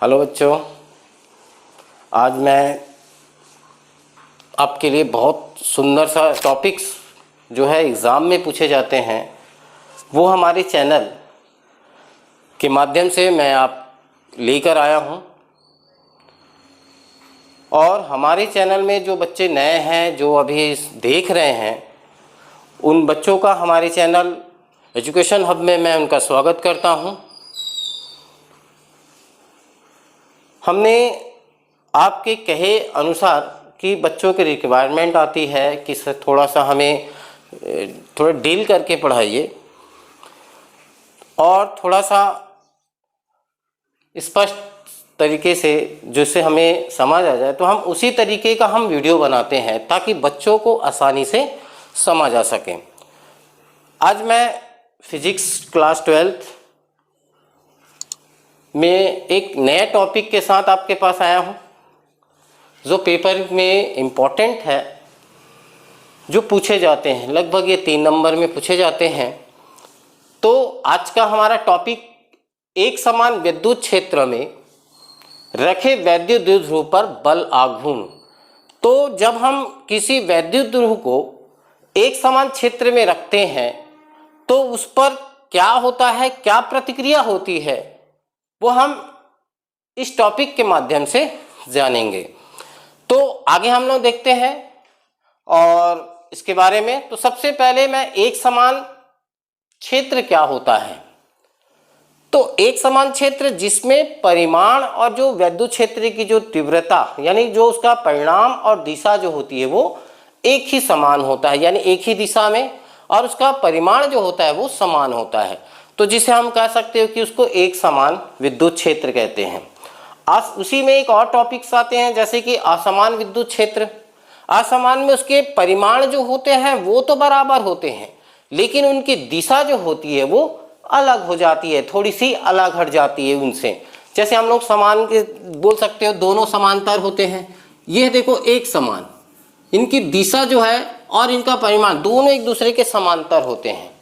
Hello बच्चों, आज मैं आपके लिए बहुत सुंदर सा टॉपिक्स जो है एग्ज़ाम में पूछे जाते हैं वो हमारे चैनल के माध्यम से मैं आप लेकर आया हूं। और हमारे चैनल में जो बच्चे नए हैं, जो अभी देख रहे हैं, उन बच्चों का हमारे चैनल एजुकेशन हब में मैं उनका स्वागत करता हूं। हमने आपके कहे अनुसार कि बच्चों की रिक्वायरमेंट आती है कि सर थोड़ा सा हमें थोड़ा डील करके पढ़ाइए और थोड़ा सा स्पष्ट तरीके से जिससे हमें समझ आ जाए, तो हम उसी तरीके का हम वीडियो बनाते हैं ताकि बच्चों को आसानी से समझ आ सके। आज मैं फिजिक्स क्लास 12th में एक नए टॉपिक के साथ आपके पास आया हूं जो पेपर में इम्पोर्टेंट है, जो पूछे जाते हैं, लगभग ये 3 नंबर में पूछे जाते हैं। तो आज का हमारा टॉपिक एक समान विद्युत क्षेत्र में रखे वैद्युत द्विध्रुव पर बल आघूर्ण। तो जब हम किसी वैद्युत ध्रुव को एक समान क्षेत्र में रखते हैं तो उस पर क्या होता है, क्या प्रतिक्रिया होती है, वो हम इस टॉपिक के माध्यम से जानेंगे। तो आगे हम लोग देखते हैं और इसके बारे में। तो सबसे पहले मैं एक समान क्षेत्र क्या होता है। तो एक समान क्षेत्र जिसमें परिमाण और जो वैद्युत क्षेत्र की जो तीव्रता यानी जो उसका परिणाम और दिशा जो होती है वो एक ही समान होता है, यानी एक ही दिशा में, और उसका परिमाण जो होता है वो समान होता है। तो जिसे हम कह सकते हो कि उसको एक समान विद्युत क्षेत्र कहते हैं। आज उसी में एक और टॉपिक्स आते हैं जैसे कि असमान विद्युत क्षेत्र। असमान में उसके परिमाण जो होते हैं वो तो बराबर होते हैं, लेकिन उनकी दिशा जो होती है वो अलग हो जाती है, थोड़ी सी अलग हट जाती है उनसे। जैसे हम लोग समान के बोल सकते हो दोनों समांतर होते हैं। यह देखो एक समान, इनकी दिशा जो है और इनका परिमाण दोनों एक दूसरे के समांतर होते हैं।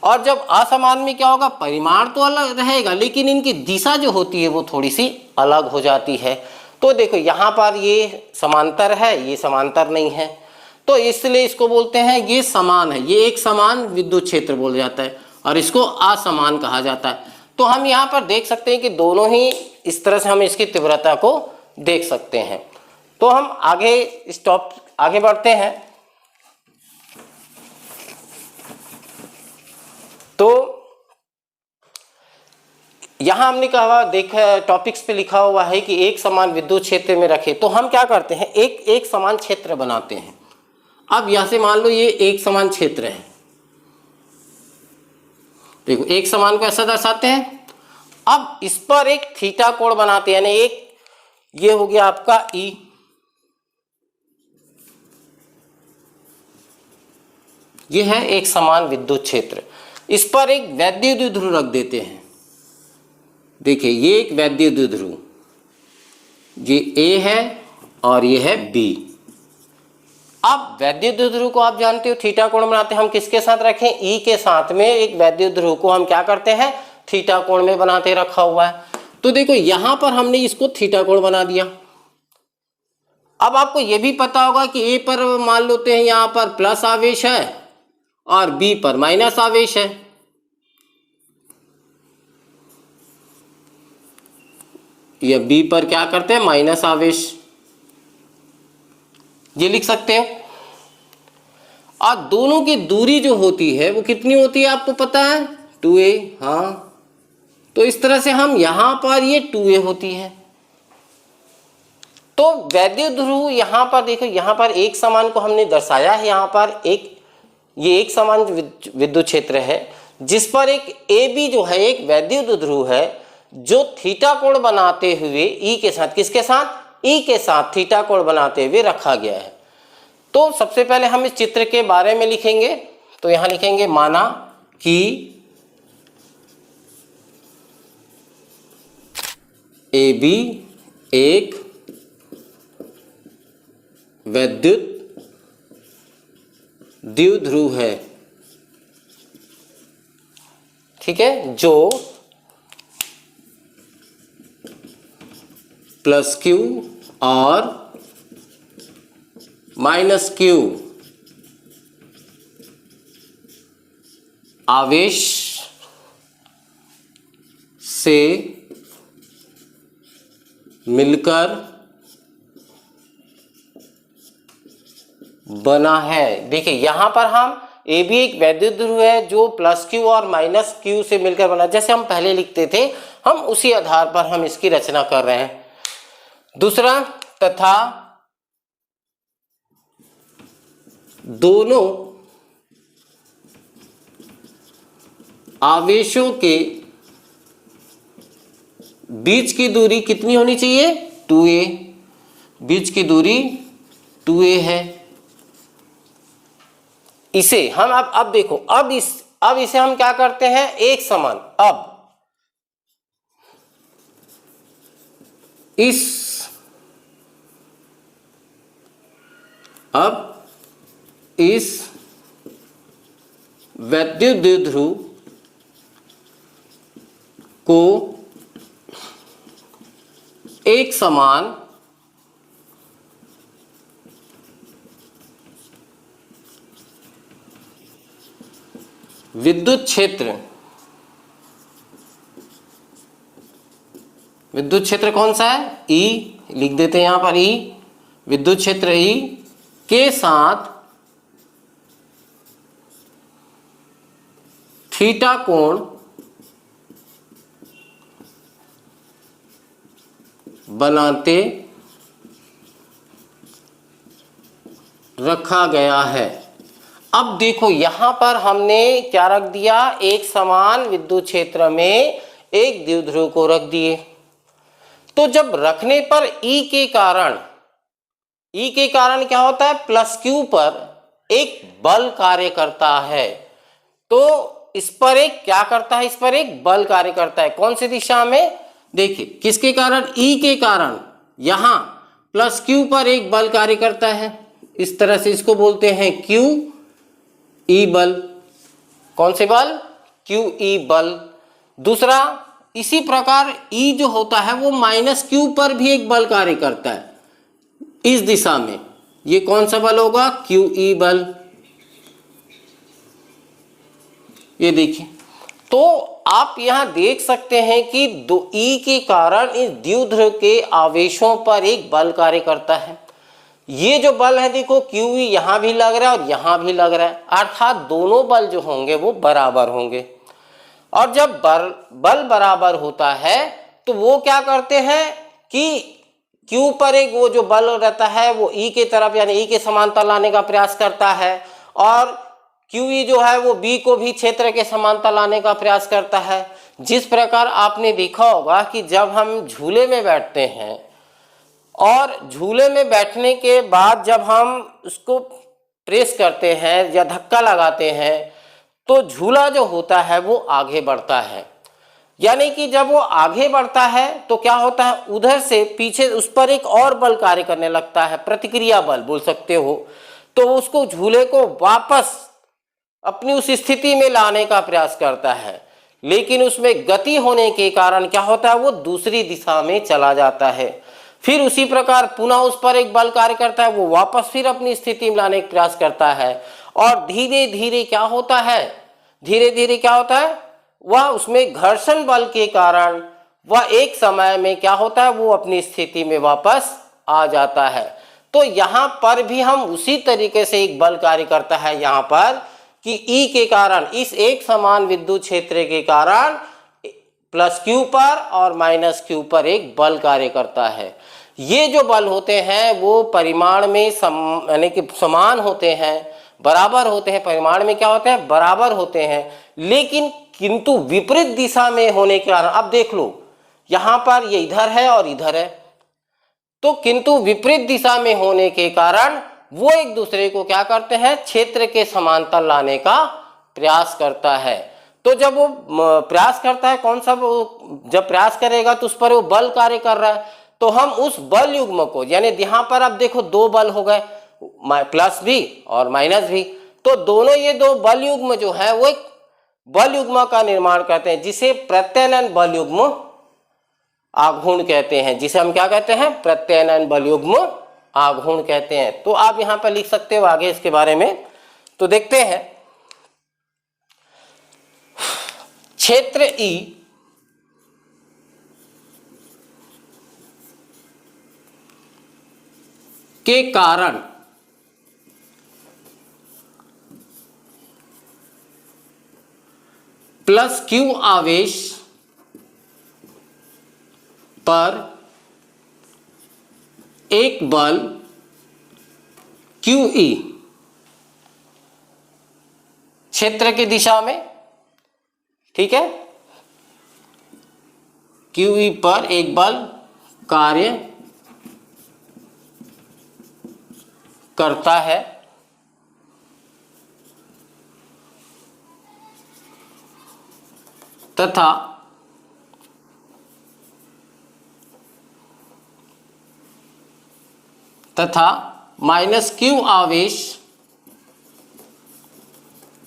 और जब असमान में क्या होगा, परिमाण तो अलग रहेगा लेकिन इनकी दिशा जो होती है वो थोड़ी सी अलग हो जाती है। तो देखो यहाँ पर ये समांतर है, ये समांतर नहीं है, तो इसलिए इसको बोलते हैं ये समान है, ये एक समान विद्युत क्षेत्र बोला जाता है और इसको असमान कहा जाता है। तो हम यहाँ पर देख सकते हैं कि दोनों ही इस तरह से हम इसकी तीव्रता को देख सकते हैं। तो हम आगे बढ़ते हैं। तो यहां हमने कहा, देखा टॉपिक्स पे लिखा हुआ है कि एक समान विद्युत क्षेत्र में रखे। तो हम क्या करते हैं, एक समान क्षेत्र बनाते हैं। अब यहां से मान लो ये एक समान क्षेत्र है, देखो एक समान को ऐसा दर्शाते हैं। अब इस पर एक थीटा कोण बनाते हैं, यानी एक ये हो गया आपका ई, ये है एक समान विद्युत क्षेत्र। इस पर एक वैद्युत द्विध्रुव रख देते हैं। देखिए ये एक वैद्युत द्विध्रुव, ये ए है और ये है बी। अब वैद्युत द्विध्रुव को आप जानते हो थीटा कोण बनाते हैं हम किसके साथ रखें, ई के साथ में एक वैद्युत ध्रुव को हम क्या करते हैं, थीटा कोण में बनाते रखा हुआ है। तो देखो यहां पर हमने इसको थीटा कोण बना दिया। अब आपको यह भी पता होगा कि ए पर मान लेते हैं यहां पर प्लस आवेश है और बी पर माइनस आवेश है। या बी पर क्या करते हैं, माइनस आवेश, ये लिख सकते हो। और दोनों की दूरी जो होती है वो कितनी होती है आपको पता है, 2a। हाँ, तो इस तरह से हम यहां पर ये 2a होती है। तो वैद्युत ध्रुव यहां पर देखो, यहां पर एक समान को हमने दर्शाया है। यहां पर ये एक समान विद्युत क्षेत्र है जिस पर एक ए बी जो है एक वैद्युत ध्रुव है जो थीटा कोण बनाते हुए ई के साथ, किसके साथ, ई के साथ थीटा कोण बनाते हुए रखा गया है। तो सबसे पहले हम इस चित्र के बारे में लिखेंगे। तो यहां लिखेंगे माना कि ए बी एक वैद्युत द्विध्रुव है, ठीक है, जो प्लस क्यू और माइनस क्यू आवेश से मिलकर बना है। देखिए यहां पर हम ए भी एक वैद्युत ध्रुव है जो प्लस क्यू और माइनस क्यू से मिलकर बना, जैसे हम पहले लिखते थे हम उसी आधार पर हम इसकी रचना कर रहे हैं। दूसरा, तथा दोनों आवेशों के बीच की दूरी कितनी होनी चाहिए? 2a। बीच की दूरी 2a है। इसे हम अब देखो, अब इसे हम क्या करते हैं? एक समान। अब इस वैद्युत द्विध्रुव को एक समान विद्युत क्षेत्र कौन सा है? E लिख देते हैं यहां पर। E विद्युत क्षेत्र E के साथ थीटा कोण बनाते रखा गया है। अब देखो यहां पर हमने क्या रख दिया? एक समान विद्युत क्षेत्र में एक द्विध्रुव को रख दिए। तो जब रखने पर E के कारण क्या होता है? प्लस क्यू पर एक बल कार्य करता है। तो इस पर एक क्या करता है? इस पर एक बल कार्य करता है। कौन सी दिशा में? देखिए किसके कारण? E के कारण यहां प्लस क्यू पर एक बल कार्य करता है। इस तरह से इसको बोलते हैं क्यू ई बल। कौन से बल? क्यू ई बल। दूसरा, इसी प्रकार E जो होता है वो माइनस क्यू पर भी एक बल कार्य करता है इस दिशा में। ये कौन सा बल होगा? क्यू ई बल। ये देखिए, तो आप यहां देख सकते हैं कि E के कारण इस द्विध्रुव के आवेशों पर एक बल कार्य करता है। ये जो बल है देखो QE यहां भी लग रहा है और यहां भी लग रहा है, अर्थात दोनों बल जो होंगे वो बराबर होंगे। और जब बल बराबर होता है तो वो क्या करते हैं कि Q पर एक वो जो बल रहता है वो E के तरफ यानी E के समांतर लाने का प्रयास करता है, और QE जो है वो B को भी क्षेत्र के समांतर लाने का प्रयास करता है। जिस प्रकार आपने देखा होगा कि जब हम झूले में बैठते हैं और झूले में बैठने के बाद जब हम उसको प्रेस करते हैं या धक्का लगाते हैं तो झूला जो होता है वो आगे बढ़ता है। यानी कि जब वो आगे बढ़ता है तो क्या होता है? उधर से पीछे उस पर एक और बल कार्य करने लगता है, प्रतिक्रिया बल बोल सकते हो। तो उसको झूले को वापस अपनी उस स्थिति में लाने का प्रयास करता है, लेकिन उसमें गति होने के कारण क्या होता है? वो दूसरी दिशा में चला जाता है। फिर उसी प्रकार पुनः उस पर एक बल कार्य करता है, वो वापस फिर अपनी स्थिति में लाने का प्रयास करता है, और धीरे धीरे क्या होता है? वह उसमें घर्षण बल के कारण वह एक समय में क्या होता है? वो अपनी स्थिति में वापस आ जाता है। तो यहाँ पर भी हम उसी तरीके से एक बल कार्य करता है यहाँ पर कि E के कारण, इस एक समान विद्युत क्षेत्र के कारण प्लस क्यू पर और माइनस क्यू पर एक बल कार्य करता है। ये जो बल होते हैं वो परिमाण में यानी कि समान होते हैं, बराबर होते हैं। परिमाण में क्या होते हैं? बराबर होते हैं, लेकिन किंतु विपरीत दिशा में होने के कारण, अब देख लो यहाँ पर ये इधर है और इधर है, तो किंतु विपरीत दिशा में होने के कारण वो एक दूसरे को क्या करते हैं? क्षेत्र के समांतर लाने का प्रयास करता है। तो जब वो प्रयास करता है, कौन सा जब प्रयास करेगा तो उस पर वो बल कार्य कर रहा है, तो हम उस बल युग्म को, यानी यहाँ पर अब देखो दो बल हो गए, प्लस भी और माइनस भी, तो दोनों ये दो बल युग्म जो है वो एक बल युग्म का निर्माण करते हैं, जिसे प्रत्यानयन बल युग्म आघूर्ण कहते हैं, जिसे हम क्या कहते हैं, प्रत्यानयन बल युग्म आघूर्ण कहते हैं। तो आप यहां पर लिख सकते हो आगे इसके बारे में। तो देखते हैं, क्षेत्र ई के कारण प्लस क्यू आवेश पर एक बल QE क्षेत्र की दिशा में, ठीक है, QE पर एक बल कार्य करता है तथा माइनस क्यू आवेश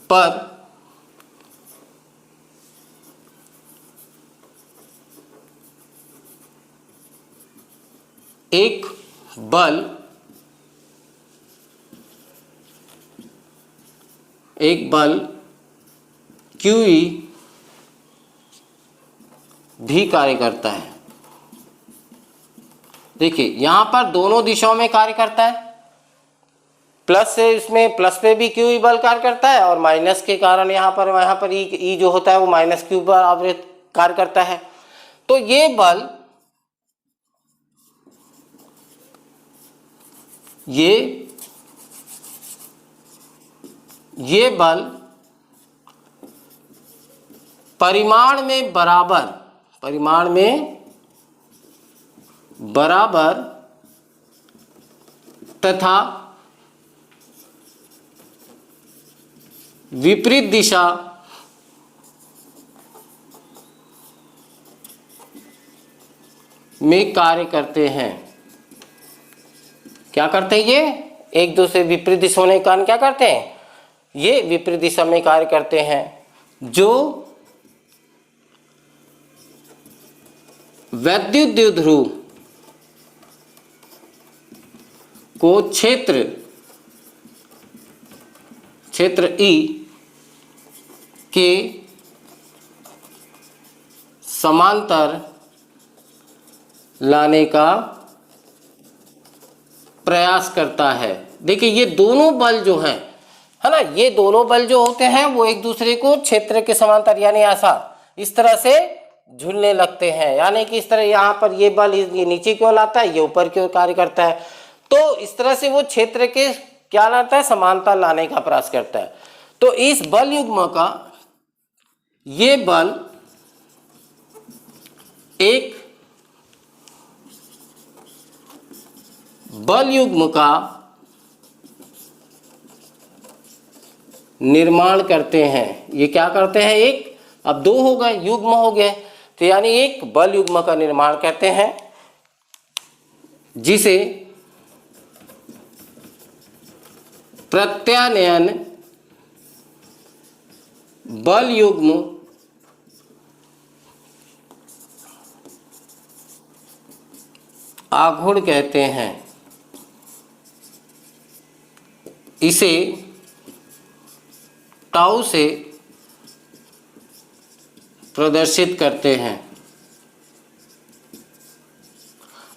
पर एक बल QE भी कार्य करता है। देखिए यहां पर दोनों दिशाओं में कार्य करता है, प्लस से इसमें प्लस पे भी QE बल कार्य करता है और माइनस के कारण यहाँ पर E जो होता है वो माइनस क्यू बल कार्य करता है। तो ये बल परिमाण में बराबर तथा विपरीत दिशा में कार्य करते हैं। क्या करते हैं? ये एक दूसरे विपरीत दिशा होने के कारण क्या करते हैं? ये विपरीत दिशा में कार्य करते हैं, जो वैद्युत द्विध्रुव को क्षेत्र E के समांतर लाने का प्रयास करता है। देखिए ये दोनों बल जो हैं, है ना, ये दोनों बल जो होते हैं वो एक दूसरे को क्षेत्र के समांतर यानी ऐसा इस तरह से झूलने लगते हैं, यानी कि इस तरह यहाँ पर ये बल ये नीचे की ओर आता है, ये ऊपर की ओर कार्य करता है। तो इस तरह से वो क्षेत्र के क्या लाता है, समांतर लाने का प्रयास करता है। तो इस बल युग्म का ये बल एक बल युग्म का निर्माण करते हैं। ये क्या करते हैं? एक, अब दो हो गए, युग्म हो गए, तो यानी एक बल युग्म का निर्माण करते हैं जिसे प्रत्यानयन बल युग्म आघूर्ण कहते हैं। इसे टाउ से प्रदर्शित करते हैं।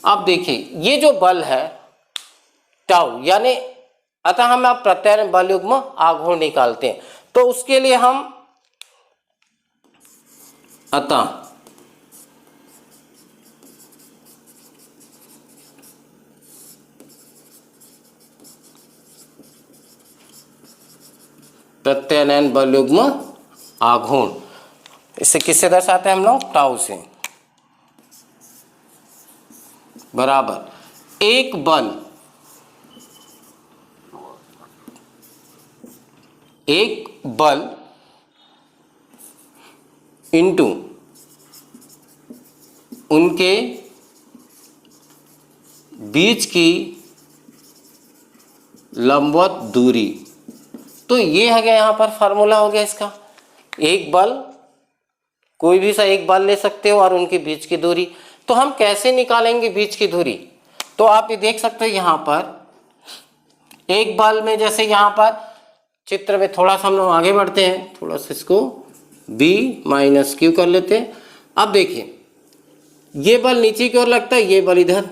अब देखिए ये जो बल है टाउ, यानी अतः हम अब प्रत्यानयन बल युग्म आघूर्ण निकालते हैं। तो उसके लिए हम अतः प्रत्यानयन बल युग्म आघूर्ण, इसे किससे दर्शाते हैं हम लोग? टाउ से, बराबर एक बल इंटू उनके बीच की लंबवत दूरी। तो ये है गया यहाँ पर फार्मूला हो गया इसका। एक बल, कोई भी सा एक बल ले सकते हो और उनके बीच की दूरी। तो हम कैसे निकालेंगे बीच की दूरी? तो आप ये देख सकते हैं यहाँ पर एक बल में, जैसे यहाँ पर चित्र में थोड़ा सा हम लोग आगे बढ़ते हैं, थोड़ा सा इसको B माइनस क्यू कर लेते हैं। अब देखिए ये बल नीचे की ओर लगता है, ये बल इधर,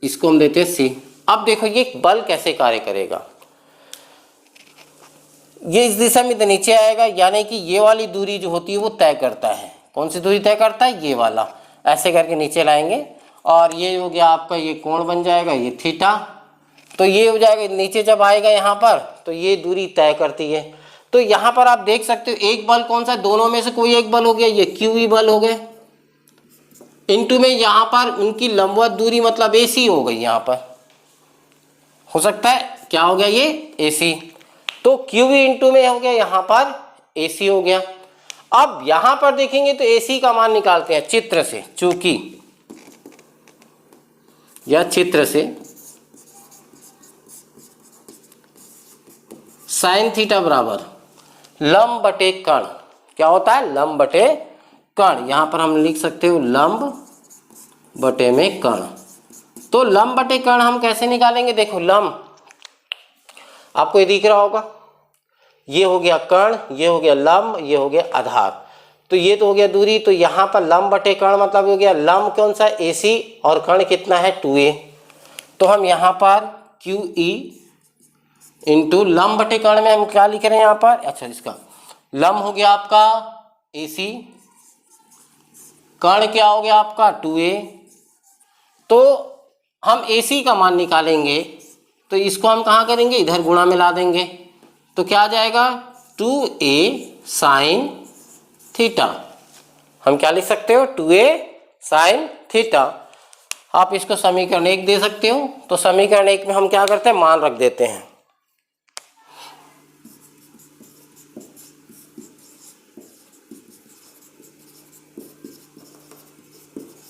इसको हम देते हैं C। अब देखो ये बल कैसे कार्य करेगा, ये इस दिशा में तो नीचे आएगा, यानी कि ये वाली दूरी जो होती है वो तय करता है। कौन सी दूरी तय करता है? ये वाला। ऐसे करके नीचे लाएंगे और ये हो गया आपका, ये कोण बन जाएगा, ये थीटा। तो ये हो जाएगा, नीचे जब आएगा यहाँ पर तो ये दूरी तय करती है। तो यहाँ पर आप देख सकते हो एक बल कौन सा, दोनों में से कोई एक बल हो गया, ये QE बल हो गए, इनटू में यहाँ पर उनकी लंबवत दूरी मतलब AC हो गई। यहाँ पर हो सकता है क्या हो गया, ये AC। तो QE इंटू में हो गया, यहाँ पर AC हो गया। अब यहां पर देखेंगे तो AC का मान निकालते हैं चित्र से, चूंकि या चित्र से साइन थीटा बराबर लंब बटे कर्ण। क्या होता है? लंब बटे कर्ण। यहां पर हम लिख सकते हो लंब बटे में कर्ण। तो लंब बटे कर्ण हम कैसे निकालेंगे? देखो लंब आपको ये दिख रहा होगा, ये हो गया कर्ण, ये हो गया लंब, ये हो गया आधार। तो ये तो हो गया दूरी। तो यहाँ पर लंब बटे कर्ण मतलब हो गया लंब कौन सा? AC, और कर्ण कितना है? 2A। तो हम यहाँ पर QE इंटू लंब बटे कर्ण में हम क्या लिख रहे हैं यहाँ पर? अच्छा, इसका लंब हो गया आपका AC, कर्ण क्या हो गया आपका? 2A। तो हम AC का मान निकालेंगे तो इसको हम कहाँ करेंगे? इधर गुणा में ला देंगे। तो क्या आ जाएगा? 2A sine theta. हम क्या लिख सकते हो? 2A sine theta. आप इसको समीकरण 1 दे सकते हो। तो समीकरण 1 में हम क्या करते हैं? मान रख देते हैं।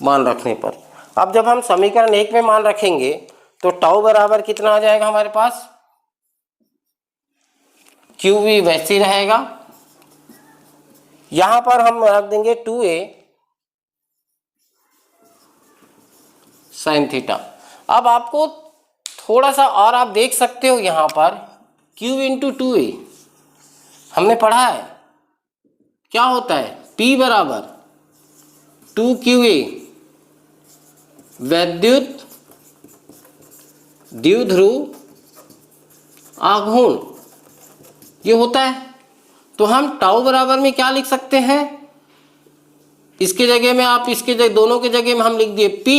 मान रखने पर अब जब हम समीकरण 1 में मान रखेंगे तो टाउ बराबर कितना आ जाएगा हमारे पास? QV वैसे ही रहेगा। यहां पर हम रख देंगे 2A साइन थीटा। अब आपको थोड़ा सा और आप देख सकते हो यहां पर Q इंटू 2A हमने पढ़ा है क्या होता है? P बराबर 2QA वैद्युत द्विध्रुव आघूर्ण ये होता है। तो हम टाउ बराबर में क्या लिख सकते हैं? इसके जगह में आप इसके जगह दोनों के जगह में हम लिख दिए P,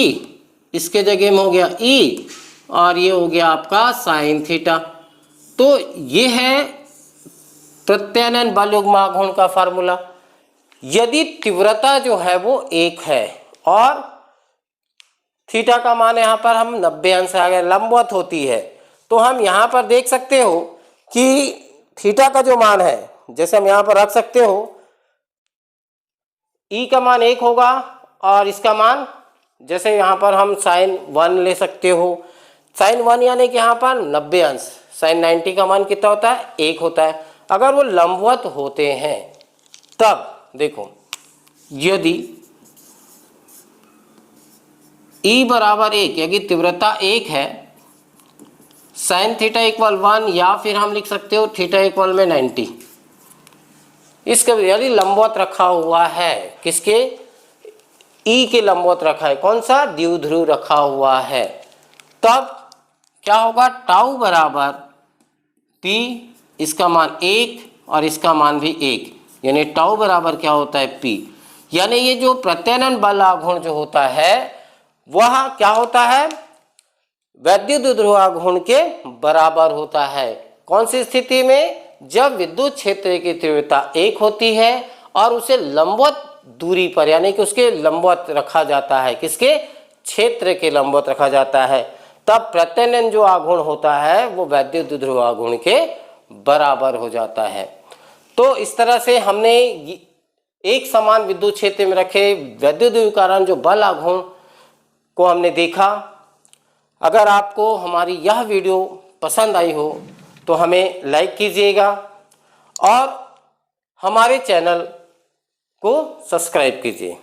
इसके जगह में हो गया E और ये हो गया आपका साइन थीटा। तो ये है प्रत्यानयन बल युग्म आघूर्ण का फार्मूला। यदि तीव्रता जो है वो 1 है और थीटा का मान यहाँ पर हम 90 अंश आ गए, लंबवत होती है, तो हम यहाँ पर देख सकते हो कि थीटा का जो मान है, जैसे हम यहाँ पर रख सकते हो E का मान 1 होगा और इसका मान जैसे यहाँ पर हम साइन 1 ले सकते हो। साइन 1 यानी कि यहाँ पर 90 अंश, साइन 90 का मान कितना होता है? 1 होता है। अगर वो लंबवत होते हैं तब देखो, यदि E बराबर 1 यदि तीव्रता 1 है, साइन थीटा इक्वल 1 या फिर हम लिख सकते हो थीटा इक्वल में 90, इसके यदि लंबवत रखा हुआ है, किसके? E के लंबवत रखा है, कौन सा? द्विध्रुव रखा हुआ है, तब क्या होगा? टाउ बराबर P, इसका मान 1 और इसका मान भी 1, यानी टाउ बराबर क्या होता है? P। यानी ये जो प्रत्यानयन बल आघूर्ण जो होता है वह क्या होता है? वैद्युत द्विध्रुव आघूर्ण के बराबर होता है। कौन सी स्थिति में? जब विद्युत क्षेत्र की तीव्रता 1 होती है और उसे लंबवत दूरी पर यानी कि उसके लंबवत रखा जाता है, किसके? क्षेत्र के लंबवत रखा जाता है, तब प्रत्यानयन जो आघूर्ण होता है वो वैद्युत द्विध्रुव आघूर्ण के बराबर हो जाता है। तो इस तरह से हमने एक समान विद्युत क्षेत्र में रखे वैद्युत द्विध्रुव कारण जो बल आघूर्ण को हमने देखा। अगर आपको हमारी यह वीडियो पसंद आई हो तो हमें लाइक कीजिएगा और हमारे चैनल को सब्सक्राइब कीजिए।